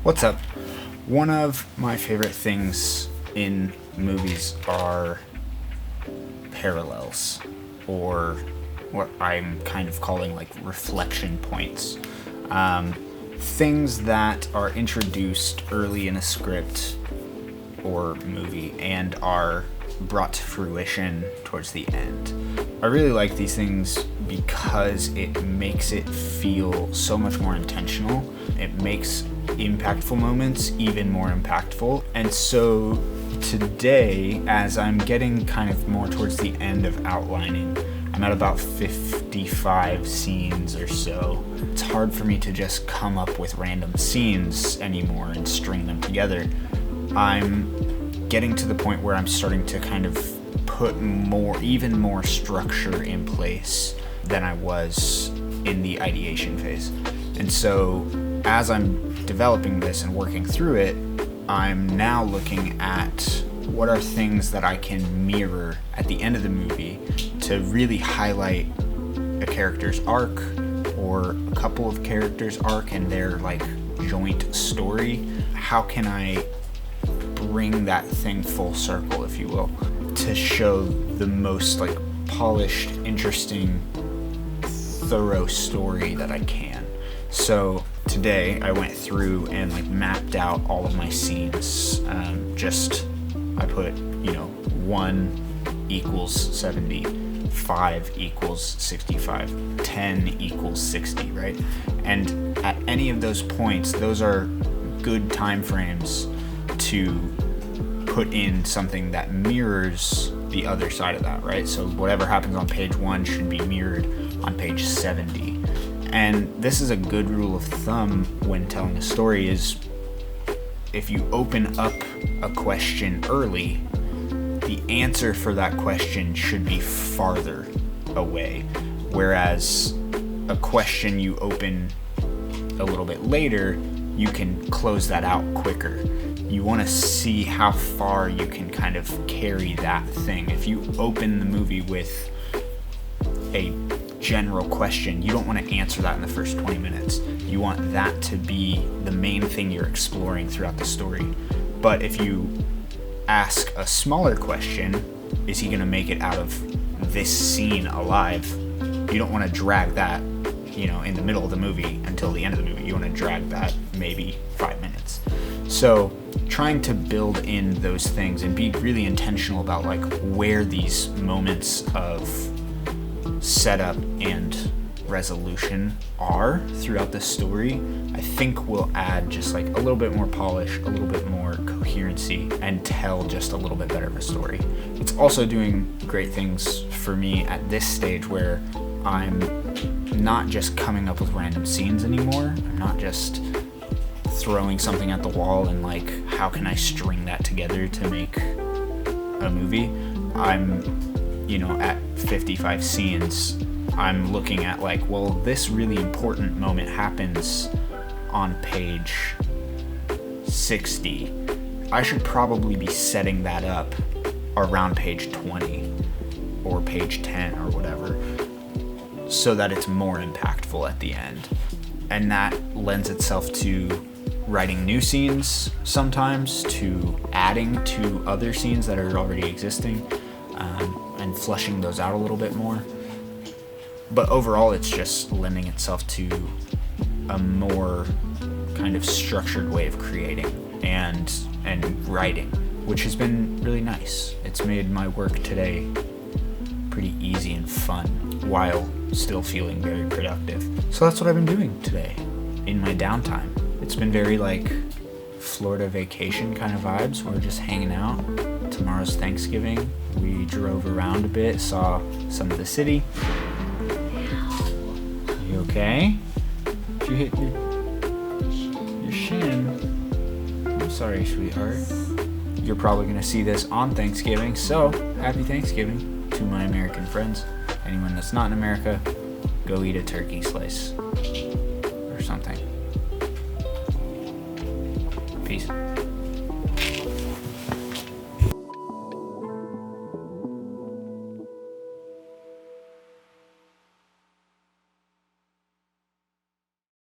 What's up? One of my favorite things in movies are parallels, or what I'm kind of calling like reflection points. Things that are introduced early in a script or movie and are brought to fruition towards the end. I really like these things because it makes it feel so much more intentional. It makes impactful moments even more impactful. And so today, as I'm getting kind of more towards the end of outlining, I'm at about 55 scenes or so. It's hard for me to just come up with random scenes anymore and string them together. I'm getting to the point where I'm starting to kind of put even more structure in place than I was in the ideation phase. And so as I'm developing this and working through it, I'm now looking at what are things that I can mirror at the end of the movie to really highlight a character's arc or a couple of characters' arc and their like joint story. How can I bring that thing full circle, if you will, to show the most like polished, interesting, thorough story that I can? So today I went through and like mapped out all of my scenes. I put 1 equals 70, 5 equals 65, 10 equals 60, right? And at any of those points, those are good time frames to put in something that mirrors the other side of that, right? So whatever happens on page 1 should be mirrored on page 70. And this is a good rule of thumb when telling a story is if you open up a question early, the answer for that question should be farther away. Whereas a question you open a little bit later, you can close that out quicker. You want to see how far you can kind of carry that thing. If you open the movie with a general question, you don't want to answer that in the first 20 minutes. You want that to be the main thing you're exploring throughout the story. But if you ask a smaller question, is he going to make it out of this scene alive? You don't want to drag that, in the middle of the movie until the end of the movie. You want to drag that maybe 5 minutes. So trying to build in those things and be really intentional about like where these moments of setup and resolution are throughout the story, I think will add just like a little bit more polish, a little bit more coherency, and tell just a little bit better of a story. It's also doing great things for me at this stage where I'm not just coming up with random scenes anymore. I'm not just throwing something at the wall and like, how can I string that together to make a movie? I'm at 55 scenes, I'm looking at like, well, this really important moment happens on page 60. I should probably be setting that up around page 20 or page 10 or whatever so that it's more impactful at the end. And that lends itself to writing new scenes sometimes, to adding to other scenes that are already existing, and fleshing those out a little bit more. But overall, it's just lending itself to a more kind of structured way of creating and writing, which has been really nice. It's made my work today pretty easy and fun while still feeling very productive. So that's what I've been doing today in my downtime. It's been very like Florida vacation kind of vibes. We're just hanging out. Tomorrow's Thanksgiving. We drove around a bit, saw some of the city. You okay? Did you hit your shin? I'm sorry, sweetheart. You're probably going to see this on Thanksgiving, so happy Thanksgiving to my American friends. Anyone that's not in America, go eat a turkey slice or something. Peace.